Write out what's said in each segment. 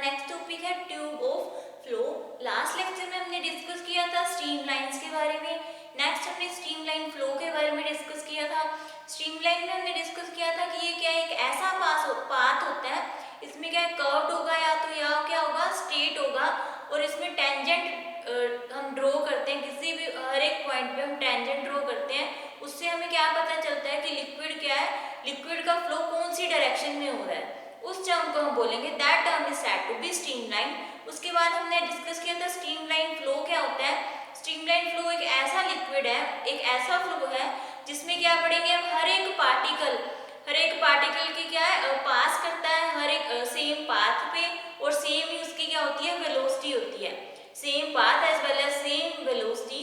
Next topic है tube of flow. Last lecture में हमने डिस्कस किया था स्ट्रीमलाइंस के बारे में। नेक्स्ट हमने स्ट्रीमलाइन फ्लो के बारे में डिस्कस किया था। स्ट्रीमलाइन में हमने डिस्कस किया था कि ये क्या एक ऐसा पाथ होता है, इसमें क्या कर्व्ड होगा या तो या क्या होगा स्ट्रेट होगा, और इसमें टेंजेंट हम ड्रॉ करते हैं, किसी भी हर एक पॉइंट पे हम टेंजेंट ड्रॉ करते हैं। उससे हमें क्या पता चलता है कि लिक्विड क्या है, लिक्विड का फ्लो कौन सी डायरेक्शन में हो रहा है, उस टर्म को हम बोलेंगे that term is said to be streamline. उसके बाद हमने डिस्कस किया था स्ट्रीमलाइन फ्लो क्या होता है। स्ट्रीमलाइन फ्लो एक ऐसा लिक्विड है, एक ऐसा फ्लो है जिसमें क्या पढ़ेंगे हम, हर एक पार्टिकल की क्या है पास करता है हर एक सेम पाथ पे, और सेम ही उसकी क्या होती है वेलोसिटी होती है, same path as well as same velocity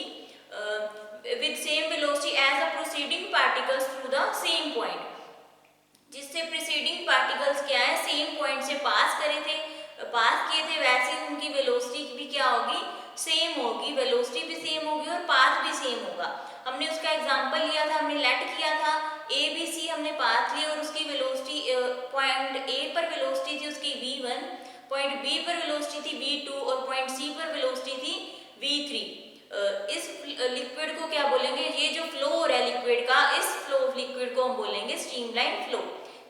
with same velocity as a proceeding particles through the same point. जिससे प्रीसीडिंग पार्टिकल्स क्या है सेम पॉइंट से पास किए थे, वैसे ही उनकी वेलोसिटी भी क्या होगी, सेम होगी, वेलोसिटी भी सेम होगी और पाथ भी सेम होगा। हमने उसका एग्जांपल लिया था, हमने लेट किया था ए बी सी, हमने पाथ लिया और उसकी वेलोसिटी पॉइंट ए पर वेलोसिटी थी उसकी v1, पॉइंट बी पर वेलोसिटी थी v2 और पॉइंट सी पर वेलोसिटी थी v3। इस लिक्विड को क्या बोलेंगे, ये जो फ्लो हो रहा है लिक्विड का, इस फ्लो ऑफ लिक्विड को हम बोलेंगे स्ट्रीमलाइन फ्लो।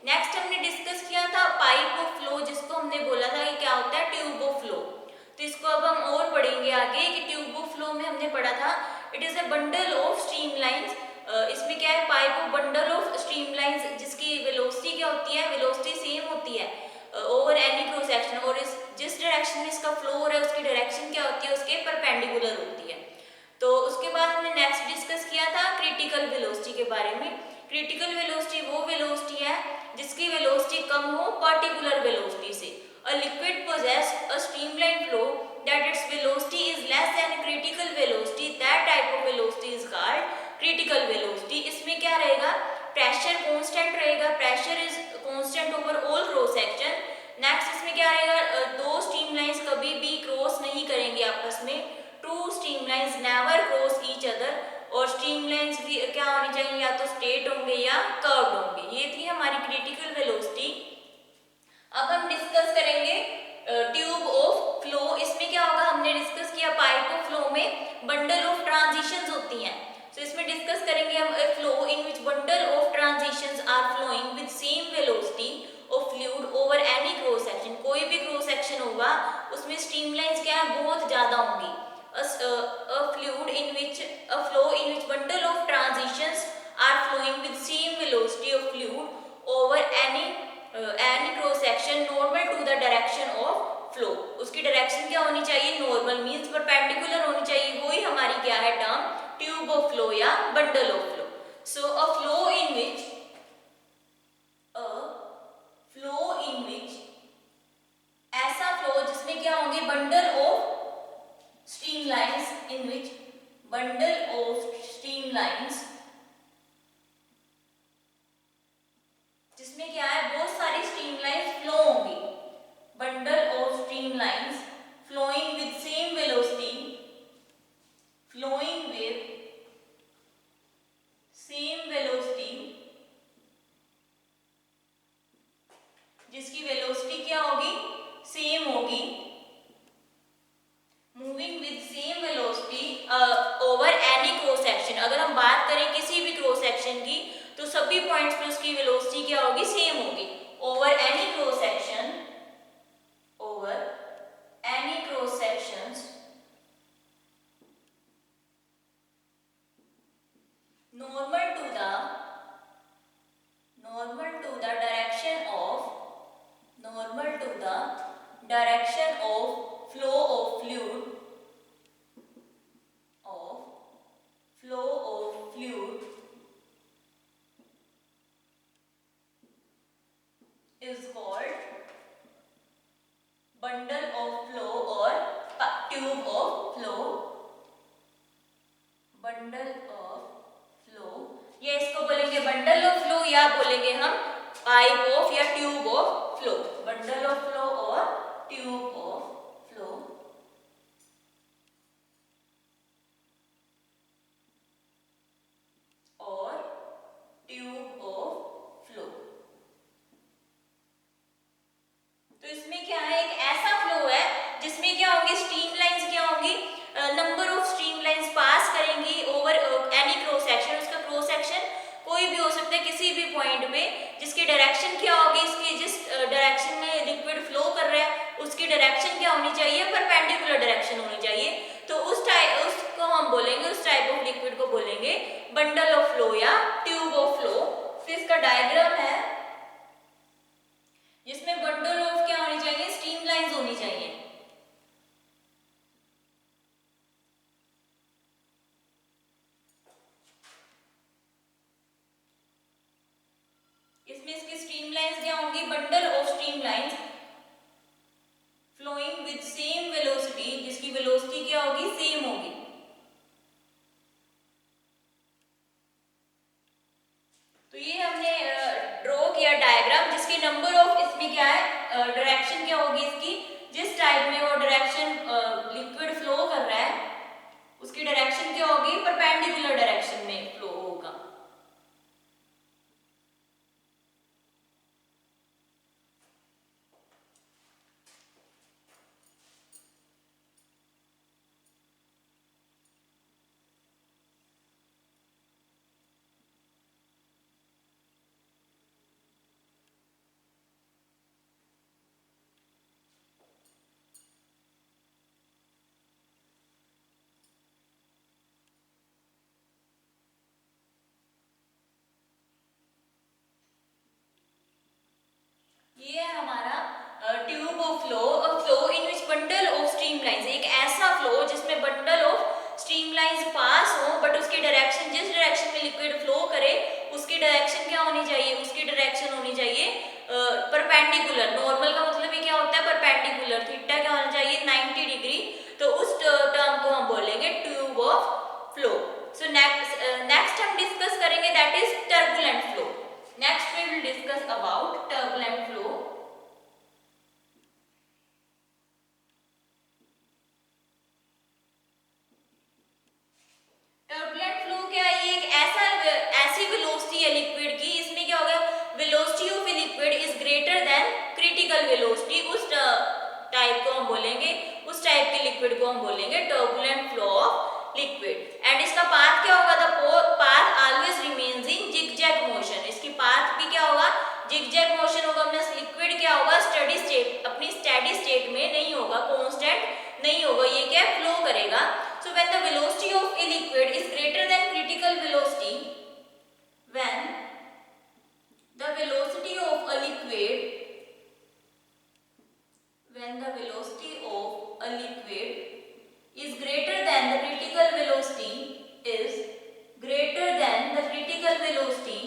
नेक्स्ट हमने डिस्कस किया था पाइप ऑफ फ्लो, जिसको हमने बोला था कि क्या होता है ट्यूब ऑफ फ्लो। तो इसको अब हम और पढ़ेंगे आगे कि ट्यूब ऑफ फ्लो में हमने पढ़ा था it is a bundle of streamlines. इसमें क्या है, pipe of bundle of streamlines जिसकी वेलोसिटी क्या होती है, वेलोसिटी सेम होती है ओवर एनी क्रॉस सेक्शन, और इस जिस डायरेक्शन में इसका फ्लो हो रहा है उसकी डायरेक्शन क्या होती है, उसके परपेंडिकुलर होती है। तो उसके बाद हमने नेक्स्ट डिस्कस किया था क्रिटिकल वेलोसिटी के बारे में। क्रिटिकल वेलोसिटी वो वेलोसिटी है जिसकी वेलोसिटी कम हो पर्टिकुलर वेलोसिटी से। A liquid possesses a streamline flow that its velocity is less than critical velocity, that type of velocity is called critical velocity. इसमें क्या रहेगा, प्रेशर कांस्टेंट रहेगा, pressure is constant over all cross section. Next इसमें क्या रहेगा, दो streamlines कभी भी क्रॉस नहीं करेंगे आपस में, two streamlines never cross each other, और स्ट्रीमलाइंस की क्या होनी चाहिए, या तो स्ट्रेट होंगे या कर्व्ड होंगे। ये थी हमारी क्रिटिकल वेलोसिटी। अब हम डिस्कस करेंगे ट्यूब ऑफ फ्लो। इसमें क्या होगा, हमने डिस्कस किया पाइप ऑफ फ्लो में बंडल ऑफ ट्रांजिशंस होती हैं, तो इसमें डिस्कस करेंगे हम flow in which bundle of transitions are flowing with same velocity of fluid over any cross section. कोई भी क्रॉस सेक्शन होगा उसमें स्ट्रीमलाइंस क्या है बहुत ज्यादा होंगी। a fluid in which a flow in which bundle of transitions are flowing with same velocity of fluid over any cross section normal to the direction of flow। उसकी direction क्या होनी चाहिए, नॉर्मल मींस परपेंडिकुलर होनी चाहिए, वही हमारी क्या है टर्म ट्यूब ऑफ फ्लो या bundle of flow. So a flow in which ऐसा फ्लो जिसमें क्या होंगे bundle of streamlines in which bundle of streamlines, जिसमें क्या है बहुत सारी streamlines flow होंगी, bundle of streamlines flowing with same velocity, flowing with same velocity, जिसकी वेलोसिटी क्या होगी सेम होगी, moving with same velocity over any cross section. अगर हम बात करें किसी भी क्रॉस सेक्शन की तो सभी पॉइंट्स पे उसकी वेलोसिटी क्या होगी सेम होगी, over any cross section, over any cross sections normal to the direction of flow of fluid is called bundle of flow or tube of flow, bundle of flow। ये इसको बोलेंगे bundle of flow या बोलेंगे हम pipe of या tube of flow, bundle of flow और tube of flow. और tube of flow, तो इसमें क्या है एक ऐसा किसी भी पॉइंट पे जिसकी डायरेक्शन क्या होगी, इसकी जिस डायरेक्शन में लिक्विड फ्लो कर रहा है उसकी डायरेक्शन क्या होनी चाहिए, परपेंडिकुलर डायरेक्शन होनी चाहिए। तो उसको हम बोलेंगे, उस टाइप ऑफ लिक्विड को बोलेंगे बंडल ऑफ फ्लो या ट्यूब ऑफ फ्लो। फिर इसका डायग्राम है जिसमें बंडल ऑफ क्या होनी चाहिए, स्ट्रीमलाइंस होनी चाहिए। इसमें इसकी स्ट्रीमलाइंस क्या होंगी, bundle of streamlines flowing with same velocity, जिसकी वेलोसिटी क्या होगी, सेम होगी। तो ये हमने ड्रॉ किया डायग्राम, जिसके नंबर ऑफ इसमें क्या है, डायरेक्शन क्या होगी इसकी, जिस टाइप में वो डायरेक्शन लिक्विड फ्लो कर रहा है उसकी डायरेक्शन क्या होगी, परपेंडिकुलर डायरेक्शन में फ्लो होगा। ये है हमारा tube of flow, flow in which bundle of streamlines, एक ऐसा फ्लो जिसमें बंडल ऑफ स्ट्रीमलाइंस पास हो, बट उसकी डायरेक्शन, जिस डायरेक्शन में लिक्विड फ्लो करे उसकी डायरेक्शन क्या होनी चाहिए, उसकी डायरेक्शन होनी चाहिए परपेंडिकुलर। नॉर्मल का मतलब ये क्या होता है, परपेंडिकुलर। थीटा क्या होना चाहिए, 90 डिग्री। तो उस टर्म को हम बोलेंगे tube of flow. So next हम डिस्कस करेंगे that is turbulent flow. Next we will discuss about turbulent flow. Turbulent flow क्या है, ये एक ऐसी वेलोसिटी है लिक्विड की, इसमें क्या होगा, velocity of a liquid is greater than critical velocity. उस टाइप को हम बोलेंगे, उस टाइप के लिक्विड को हम बोलेंगे turbulent flow of liquid. And इसका पाथ क्या होगा, the path always remains in zigzag motion. इसकी पाथ भी क्या होगा, जिगजैग मोशन होगा। मतलब लिक्विड क्या होगा, स्टडी स्टेट, अपनी स्टेडी स्टेट में नहीं होगा, कांस्टेंट नहीं होगा, ये क्या फ्लो करेगा। So when the velocity of a liquid is greater than critical velocity, when the velocity of a liquid, when the velocity of a liquid is greater than the critical velocity, is greater than the critical velocity,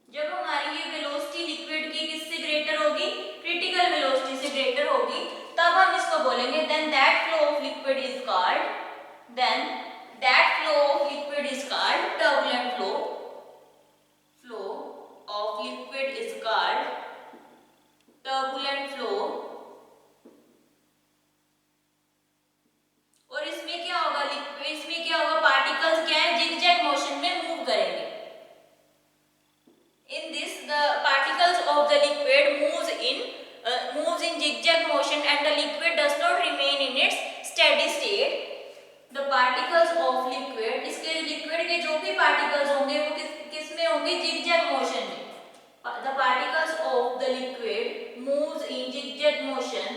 जब हमारी ये velocity liquid की किससे greater होगी, critical velocity से greater होगी, तब हम इसको बोलेंगे then that flow of liquid is called, then that flow of liquid is called turbulent flow. Flow of liquid is called turbulent flow. और इसमें क्या होगा, इसमें क्या होगा, पार्टिकल्स क्या है, जिगजैग मोशन में मूव करेंगे। In this the particles of the liquid moves in zigzag motion and the liquid does not remain in its steady state. The particles of liquid, इसके लिक्विड के जो भी पार्टिकल्स होंगे वो किस में होंगे, जिगजैग मोशन में। The particles of the liquid moves in zigzag motion,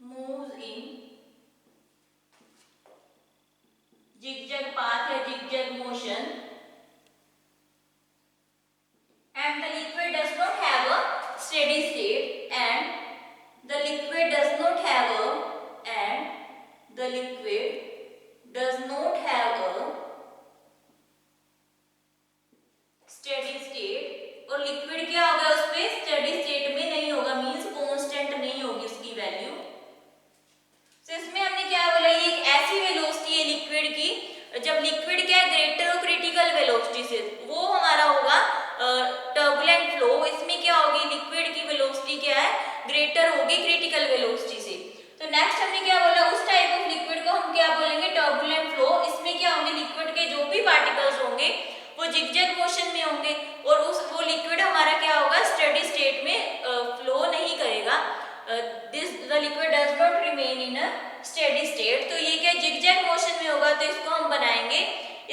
moves in zigzag path या zigzag motion, and the liquid does not have a steady state, and the liquid does not have a, and the liquid does not have a steady state, और liquid क्या होगा, उसमें steady state में नहीं होगा, means constant नहीं होगी उसकी वैल्यू। तो इसमें हमने क्या बोला, ये एक ऐसी वेलोसिटी है लिक्विड की, जब लिक्विड क्या है, ग्रेटर और क्रिटिकल वेलोसिटी से, वो हमारा होगा टर्बुलेंट फ्लो। इसमें क्या होगी, लिक्विड की वेलोसिटी क्या है, ग्रेटर होगी क्रिटिकल वेलोसिटी से। तो नेक्स्ट हमने क्या बोला, उस टाइप ऑफ लिक्विड को हम क्या बोलेंगे, टर्बुलेंट फ्लो। इसमें क्या होंगे, लिक्विड के जो भी पार्टिकल्स होंगे वो जिगजैग मोशन में होंगे, और वो लिक्विड हमारा क्या होगा, स्टेडी स्टेट में फ्लो नहीं करेगा। This the liquid does not remain in a steady state. तो ये क्या जिगजैग मोशन में होगा, तो इसको हम बनाएंगे।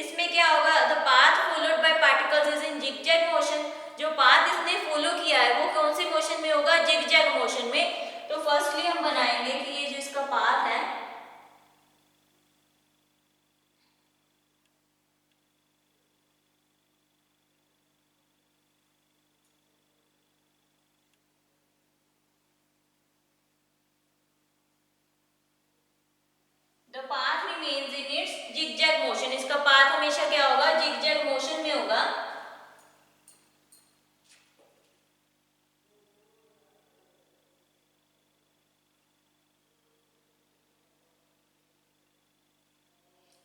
इसमें क्या होगा, the path followed by particles is in zigzag motion. जो पाथ इसने फॉलो किया है वो कौन से मोशन में होगा, जिगजैग मोशन में। तो फर्स्टली हम बनाएंगे कि ये जो इसका पाथ है, the path remains in its zigzag motion. इसका पाथ हमेशा क्या होगा, जिगजैग मोशन में होगा।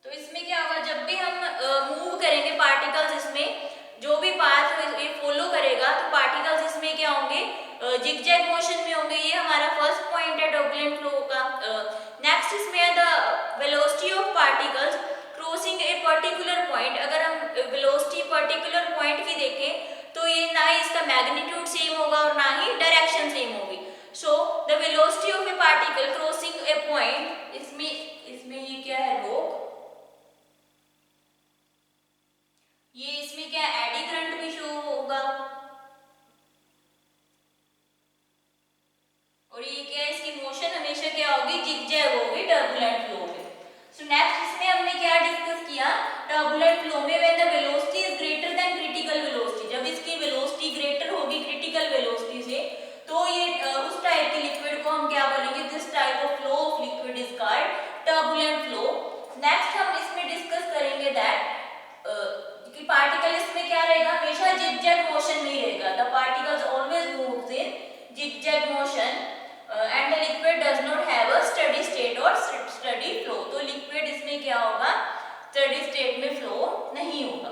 तो इसमें क्या होगा, जब भी हम मूव करेंगे पार्टिकल्स, इसमें जो भी पाथ ये फॉलो करेगा तो पार्टिकल्स इसमें क्या होंगे, जिगजैग मोशन में होंगे। ये हमारा फर्स्ट पॉइंट है टर्बुलेंट फ्लो का। नेक्स्ट इसमें है the velocity of particles crossing a particular point. अगर हम वेलोसिटी पर्टिकुलर पॉइंट की देखें तो ये ना ही इसका मैग्नीट्यूड सेम होगा और ना ही डायरेक्शन सेम होगी। So the velocity of A particle crossing A point, इसमें ये क्या है, रोक। ये इसमें क्या एडी करंट भी शो होगा, और ये क्या है, इसकी मोशन हमेशा क्या होगी, जिगजैग होगी टर्बुलेंट फ्लो में। सो नेक्स्ट इसमें हमने क्या डिस्कस किया, टर्बुलेंट फ्लो में when the velocity is greater than critical velocity. जब इसकी वेलोसिटी ग्रेटर होगी क्रिटिकल वेलोसिटी से, तो ये उस टाइप के लिक्विड को हम क्या बोलेंगे, this type of flow of liquid is called turbulent flow. Next हम इसमें डिस्कस करेंगे दैट कि पार्टिकल इसमें क्या रहेगा, हमेशा जिगजैग मोशन में ही रहेगा। The particles always moves in zigzag motion and the liquid does not have a steady state और स्टेडी फ्लो। तो लिक्विड इसमें क्या होगा, स्टेडी स्टेट में फ्लो नहीं होगा।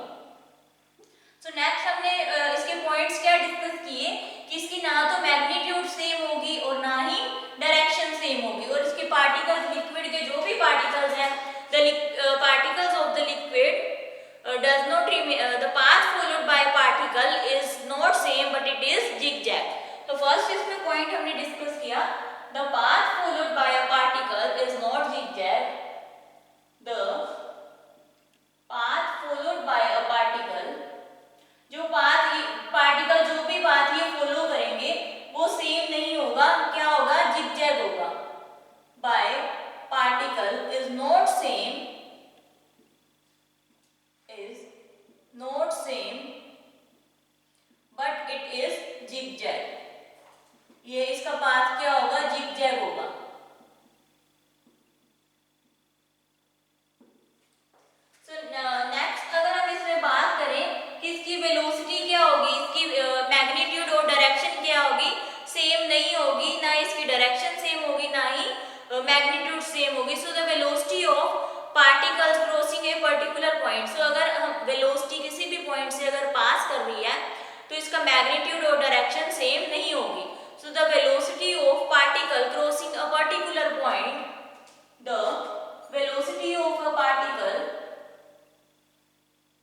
सो नेक्स्ट हमने इसके पॉइंट्स क्या डिस्कस किए कि इसकी ना तो मैग्नीट्यूड सेम होगी और ना ही डायरेक्शन सेम होगी, और इसके पार्टिकल्स, लिक्विड के जो भी पार्टिकल्स हैं, the particles of the liquid does not remain, the path followed by particle is not same but it is zigzag. तो फर्स्ट इसमें पॉइंट हमने डिस्कस किया, the path followed by a particle is not zigzag. The path followed by a particle, जो particle जो भी path ये follow करेंगे वो सेम नहीं होगा, क्या होगा, जिगजैग होगा। by particle is not same but it is zigzag. ये इसका पाथ क्या होगा, जिगजैग होगा। सो नेक्स्ट अगर हम इसमें बात करें कि इसकी वेलोसिटी क्या होगी, इसकी मैग्नीट्यूड और डायरेक्शन क्या होगी, सेम नहीं होगी, ना इसकी डायरेक्शन सेम होगी ना ही मैग्नीट्यूड सेम होगी। So the velocity of particles crossing a particular point. So अगर हम वेलोसिटी किसी भी पॉइंट से अगर पास कर रही है तो इसका मैग्नीट्यूड और डायरेक्शन सेम नहीं होगी। So the velocity of particle crossing a particular point, the velocity of a particle,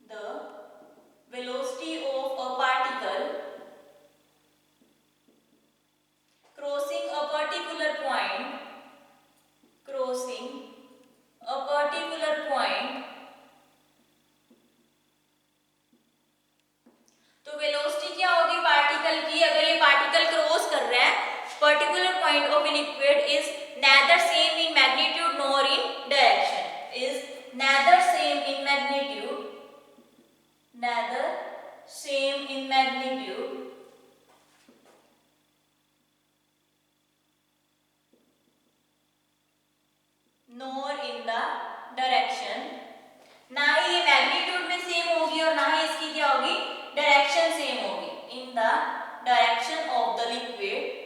the velocity of a particle crossing a particular point, crossing a particular point, तो वेलोसिटी क्या होगी particle की, अगर ये particle cross कर रहा है particular point of a liquid, is neither same in magnitude nor in direction, is neither same in magnitude, neither same in magnitude nor in the direction, ना ही ये मैग्नीट्यूड में सेम होगी और ना ही इसकी क्या होगी, डायरेक्शन सेम होगी, in the direction of the liquid,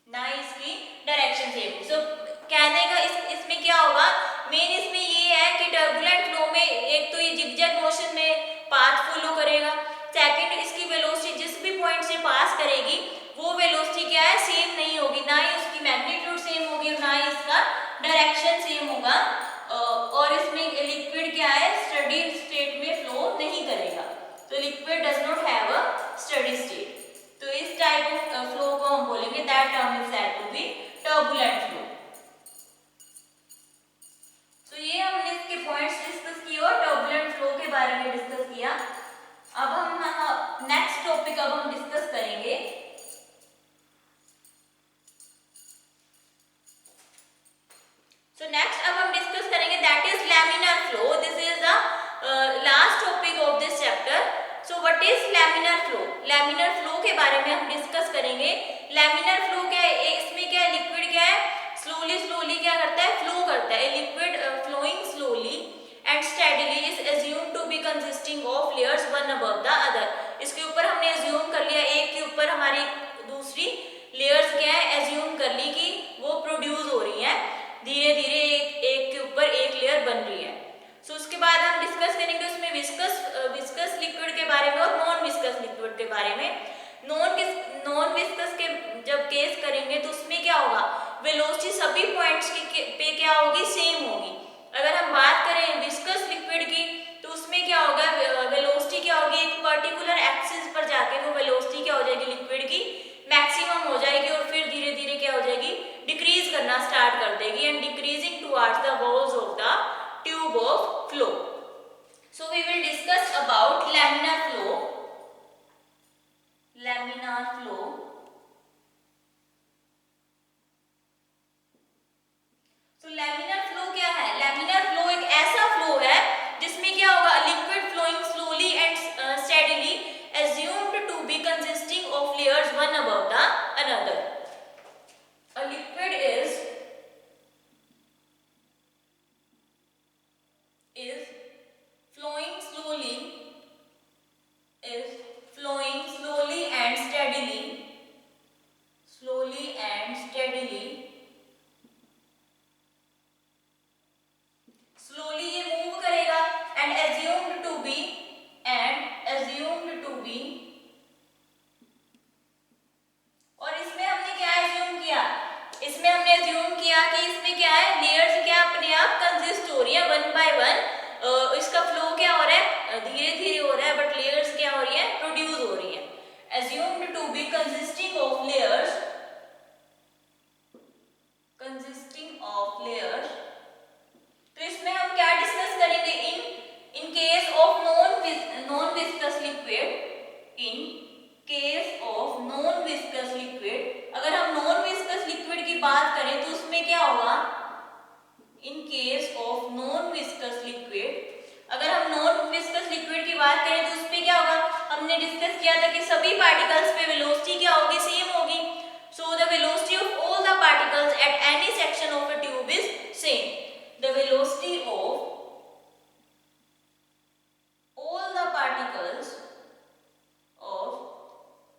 ना ही इसकी डायरेक्शन सेम। सो कहने का इसमें क्या होगा, मेन इसमें ये है कि टर्बुलेंट फ्लो में एक तो ये जिगजैग मोशन में पाथ फॉलो करेगा, सेकंड इसकी वेलोसिटी जिस भी पॉइंट से पास करेगी वो वेलोसिटी क्या है, सेम नहीं होगी, ना ही उसकी मैग्नीट्यूड सेम होगी और ना ही इसका डायरेक्शन सेम होगा, और इसमें लिक्विड क्या है, स्टेडी स्टेट में फ्लो नहीं करेगा। तो liquid does not have a steady state. तो इस टाइप ऑफ फ्लो को हम बोलेंगे that term is said to be turbulent flow. तो ये हमने इसके पॉइंट्स डिस्कस किए और टर्बुलेंट फ्लो के बारे में डिस्कस किया। अब हम नेक्स्ट टॉपिक अब हम डिस्कस करेंगे नेक्स्ट अब हम डिस्कस करेंगे that is laminar flow. This is the last topic of this chapter. So what is laminar flow? Laminar flow के बारे में हम डिस्कस करेंगे। लैमिनार फ्लो क्या है? इसमें क्या है? लिक्विड क्या है? स्लोली स्लोली क्या करता है? फ्लो करता है। Liquid flowing slowly and steadily is assumed to be consisting of layers one above the other. इसके ऊपर हमने अज्यूम कर लिया, एक के ऊपर हमारी दूसरी लेयर्स क्या है? अज्यूम कर ली कि वो प्रोड्यूस हो रही है, धीरे धीरे एक के ऊपर एक लेयर बन रही है। सो उसके बाद हम डिस्कस करेंगे उसमें विस्कस लिक्विड के बारे में और नॉन विस्कस लिक्विड के बारे में। नॉन विस्कस के जब केस करेंगे तो उसमें क्या होगा? वेलोसिटी सभी पॉइंट्स पे क्या होगी? सेम होगी। अगर हम बात करें विस्कस लिक्विड की तो उसमें क्या होगा? वेलोसिटी क्या होगी? एक पर्टिकुलर एक्सिस पर जाके वो वेलोसिटी क्या हो जाएगी? लिक्विड की मैक्सिमम हो जाएगी और फिर धीरे धीरे क्या हो जाएगी? डिक्रीज करना स्टार्ट कर देगी and decreasing towards the walls of the tube of flow. So we will discuss about laminar flow. Laminar flow. तो लैमिनार फ्लो क्या है? लैमिनार फ्लो एक ऐसा फ्लो है जिसमें क्या होगा? Liquid flowing slowly and steadily assumed to be consisting of layers one above the another. A liquid is flowing slowly and steadily slowly ये मूव करेगा and assumed to be और इसमें हमने क्या एज्यूम किया? इसमें हमने एज्यूम किया कि इसमें क्या है? लेयर्स क्या अपने आप कंसिस्ट हो रही है वन बाय वन। इसका फ्लो क्या हो रहा है? धीरे धीरे हो रहा है, बट लेयर्स क्या हो रही है? प्रोड्यूस हो रही है। Assumed to be consisting of layers तो इसमें हम क्या डिस्कस करेंगे? In case of non viscous liquid, in case of non viscous liquid, अगर हम नॉन विस्कस लिक्विड की बात करें तो उसमें क्या होगा? इन case of non viscous liquid, अगर हम नॉन विस्कस लिक्विड की बात करें तो उसमें क्या होगा? हमने डिस्कस किया था कि सभी पार्टिकल्स पे वेलोसिटी क्या होगी? सेम होगी। So the velocity of all the particles at any section of a tube is same. The velocity of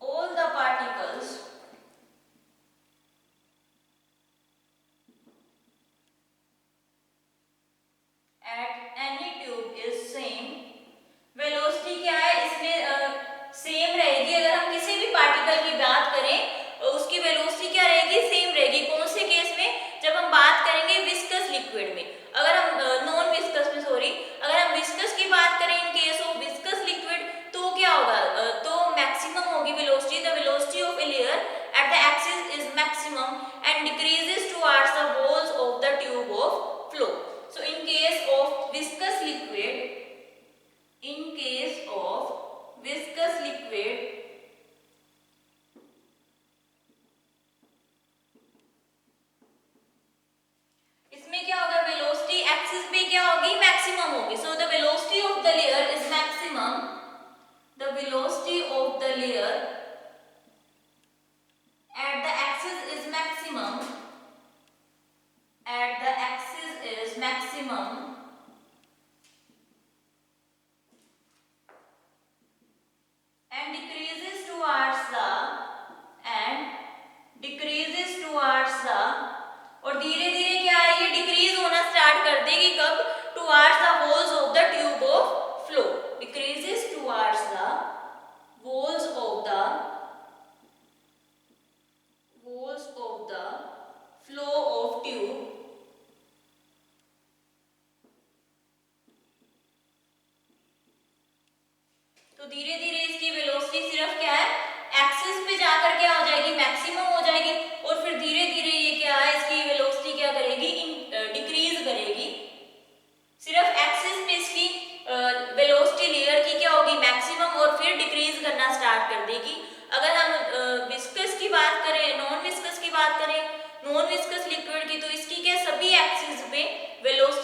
all the particles at any tube is same। Velocity क्या है? इसमें सेम रहेगी। अगर हम किसी भी पार्टिकल की बात करें उसकी वेलोसिटी क्या रहेगी? सेम रहेगी। कौन से केस में? जब हम बात करेंगे विस्कस लिक्विड में। अगर हम नॉन विस्कस में अगर हम विस्कस की बात करें इन केस ऑफ विस्कस लिक्विड तो क्या होगा? तो मैक्सिमम होगी velocity. The velocity of a layer at the axis is maximum and decreases towards the walls of the tube of flow. So in case of viscous liquid, इसमें क्या होगा? Velocity axis पे क्या होगी? मैक्सिमम होगी। So the velocity of the layer is maximum. The velocity of the layer at the axis is maximum and decreases towards the और धीरे धीरे क्या है? ये डिक्रीज होना स्टार्ट कर देगी। कब? Towards the walls of the tube of flow. Decreases towards the walls of the flow of tube. तो धीरे धीरे इसकी वेलोसिटी सिर्फ क्या है? एक्सिस पे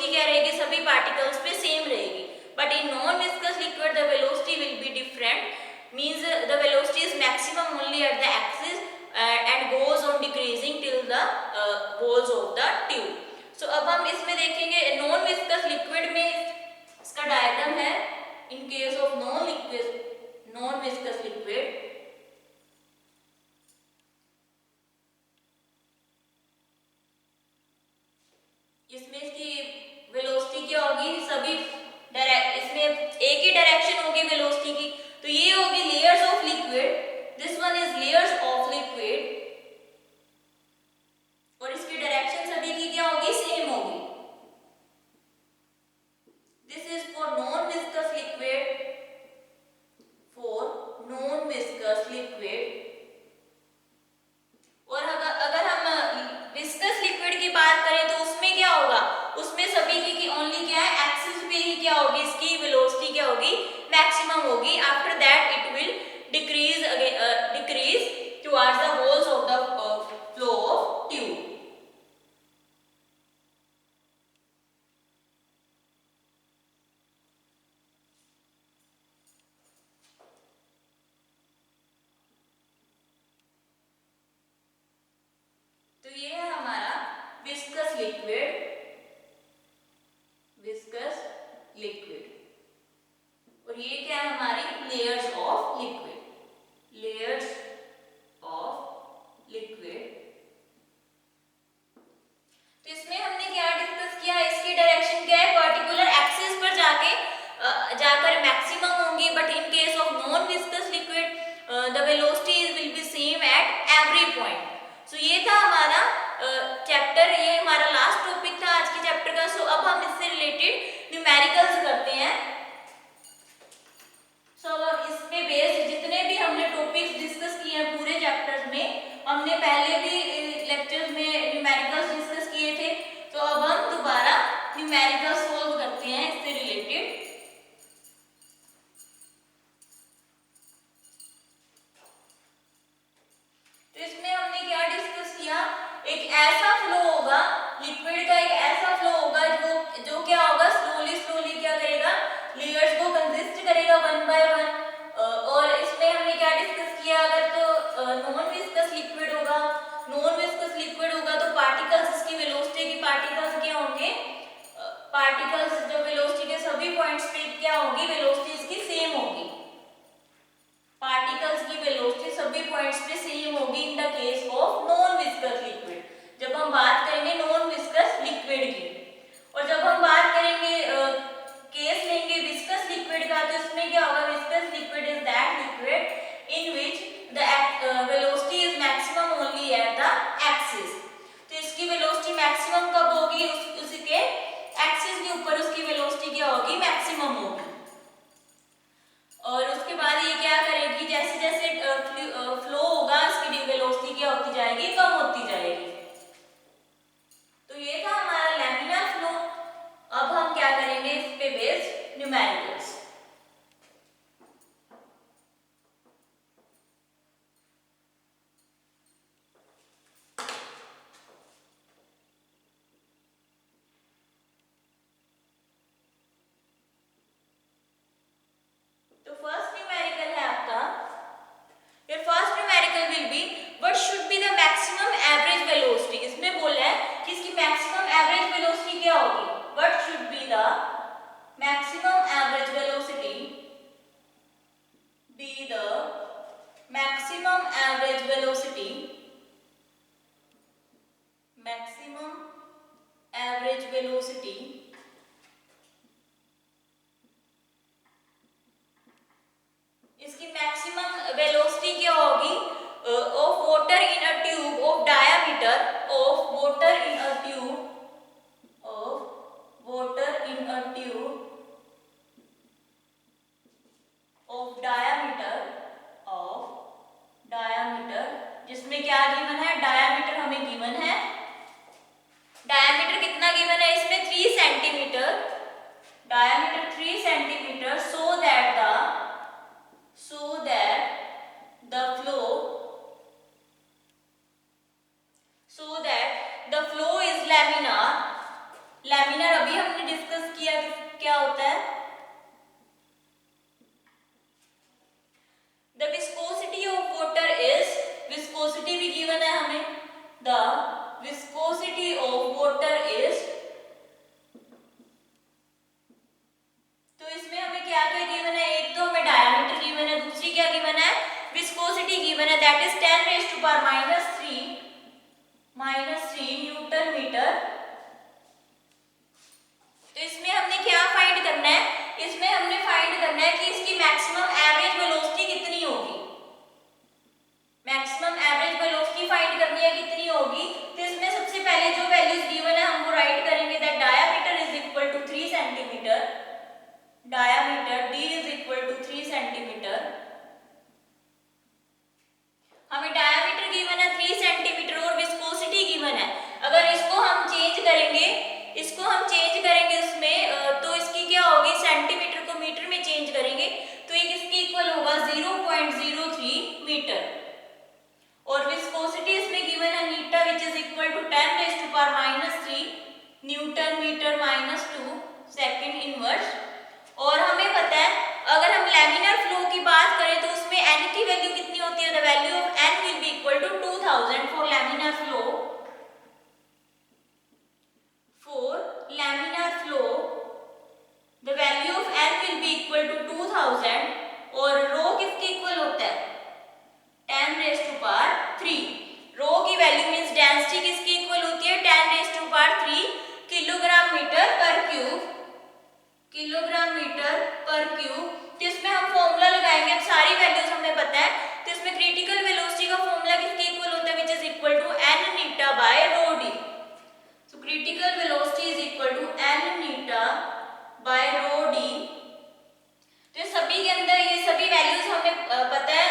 वेलोसिटी क्या रहेगी, सभी पार्टिकल्स पे सेम रहेगी. But in non viscous liquid the velocity will be different, means the velocity is maximum only at the axis and goes on decreasing till the walls of the tube. So अब हम इसमें देखेंगे non viscous liquid में इसका diagram है. इन case of non viscous liquid, इसमें इसकी velocity क्या होगी, सभी इसमें एक ही डायरेक्शन होगी वेलोसिटी की, तो ये होगी layers of liquid. This one is layers of liquid और इसकी डायरेक्शन सभी की क्या होगी, सेम होगी. This is for non viscous liquid, for non viscous liquid. और अगर हम विस्कस लिक्विड की बात करें तो उसमें क्या होगा, उसमें सभी की ओनली क्या है, एक्सिस पे ही क्या होगी, इसकी वेलोसिटी क्या होगी, मैक्सिमम होगी. After that it will decrease towards the walls of the flow of tube. तो ये है हमारा विस्कस लिक्विड और ये क्या है हमारी layers of liquid. Layers of liquid. तो इसमें हमने क्या डिस्कस किया, इसकी डायरेक्शन क्या है, पर्टिकुलर एक्सिस पर जाकर मैक्सिमम होंगी. But in case of non viscous liquid the velocity will be same at every point. So ये था हमारा चैप्टर, ये हमारा लास्ट टॉपिक था आज के चैप्टर का. सो अब हम इससे रिलेटेड न्यूमेरिकल्स करते हैं. सो इस पे बेस्ड जितने भी हमने टॉपिक्स डिस्कस किए हैं पूरे चैप्टर्स में, हमने पहले भी लेक्चर्स में न्यूमेरिकल्स डिस्कस किए थे. तो अब हम दोबारा न्यूमेरिकल्स सॉल्व करते हैं इससे रिलेटेड. तो इसमें हमने क्या डिस्कस किया, एक ऐसा फ्लो होगा लिक्विड का, एक ऐसा फ्लो होगा जो क्या होगा, स्लोली क्या करेगा, लेयर्स को कंसिस्ट करेगा वन बाय वन. और इसमें हमने क्या डिस्कस किया, अगर तो नॉन विस्कस लिक्विड होगा तो पार्टिकल्स, इसकी वेलोसिटी की पार्टिकल्स क्या होंगे, पार्टिकल्स जो वेलोसिटी के सभी पॉइंट्स पे क्या होगी, वेलोसिटी इसकी सेम होगी. पार्टिकल्स की वेलोसिटी सभी पॉइंट्स पे सेम होगी in the case of non viscous liquid. जब हम बात करेंगे नॉन विस्कस लिक्विड की, और जब हम बात करेंगे केस लेंगे विस्कस लिक्विड का, तो इसमें क्या होगा, viscous liquid is that liquid in which the velocity is maximum only at the axis. तो इसकी वेलोसिटी मैक्सिमम कब होगी, उसके एक्सिस के ऊपर उसकी वेलोसिटी क्या होगी, मैक्सिमम होगी. और उसके बाद ये क्या करेगी, जैसे जैसे फ्लो होगा इसकी वेलोसिटी क्या होती जाएगी, कम होती जाएगी. तो ये था हमारा लैमिनार फ्लो. अब हम क्या करेंगे, इस पे बेस्ड न्यूमेरिकल्स. तो फर्स्ट न्यूमेरिकल है आपका, your first numerical will be what should be the maximum average velocity. इसमें बोला है कि इसकी maximum average velocity क्या होगी, what should be the maximum average velocity, be the maximum average velocity, maximum average velocity इसकी मैक्सिमम वेलोसिटी क्या होगी, of water in a tube of diameter, of water in a tube, of water in a tube of diameter, जिसमें क्या given है, diameter हमें given है. Diameter कितना given है इसमें, 3 centimetre, diameter 3 centimetre. So that the flow is laminar. Laminar अभी हमने दैट इज 10⁻³ न्यूटन मीटर। तो इसमें हमने क्या फाइंड करना है, इसमें हमने फाइंड करना है कि इसकी मैक्सिमम एवरेज वेलोसिटी कितनी होगी, मैक्सिमम एवरेज वेलोसिटी फाइंड करनी है कितनी होगी। तो इसमें सबसे पहले जो वैल्यूज गिवन है हम वो राइट करेंगे, that diameter is equal to 3 centimetre, diameter d is equal to 3 centimetre. हमें डायामीटर गिवन है 3 सेंटीमीटर और विस्कोसिटी गिवन है। अगर इसको हम चेंज करेंगे, उसमें तो इसकी क्या होगी, सेंटीमीटर को मीटर में चेंज करेंगे तो ये किसके इक्वल होगा, 0.03 मीटर। और विस्कोसिटी इसमें गिवन है नीटा which is equal to 10⁻³ newton metre -2 second inverse. और हमें पता है अगर हम लैमिनार फ्लो की बात करें तो उसमें n की वैल्यू कितनी होती है, the value of n will be equal to 2000 for laminar flow, the value of n will be equal to 2000। और रो किसके इक्वल होता है, 10⁻³ रो की वैल्यू मींस डेंसिटी किसकी इक्वल होती है, 10⁻³ किलोग्राम मीटर पर क्यूब, किलोग्राम मीटर पर क्यूब। तो इसमें हम फॉर्मूला लगाएंगे, अब सारी वैल्यूज हमें पता है। तो इसमें क्रिटिकल वेलोसिटी का फॉर्मूला किसके इक्वल होता है, which is equal to n eta by rho d. So critical velocity is equal to n eta by rho d. तो सभी के अंदर ये सभी वैल्यूज हमें पता है।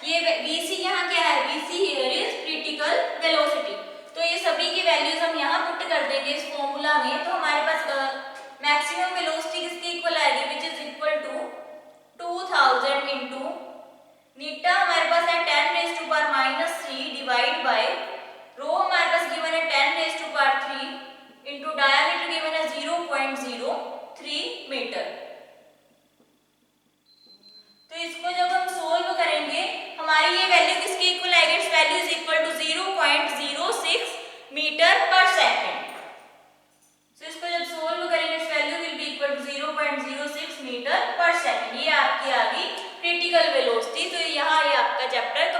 ये vc यहाँ क्या है, vc here is critical velocity. तो ये सभी की वैल्यूज हम यहाँ पुट कर देंगे इस फॉर्मूला में। तो हमारे पास मैक्सिमम वेलोसिटी किसके इक्वल आएगी, which is equal to 2000 into नीटा हमारे पास है 10⁻³ डिवाइड बाय रो हमारे पास गिवन है 10⁻³ इंटू डायामीटर गिवन है 0.03 मीटर। तो इसको जब हम सोल्व करेंगे हमारी ये वैल्यू किसके इक्वल आएगी, its value is equal to 0.06 metre per second. तो इसको जब सोल्व करेंगे its value will be equal to 0.06 metre per second. ये आपकी आ गई क्रिटिकल वेलोसिटी। तो यहाँ ये आपका चैप्टर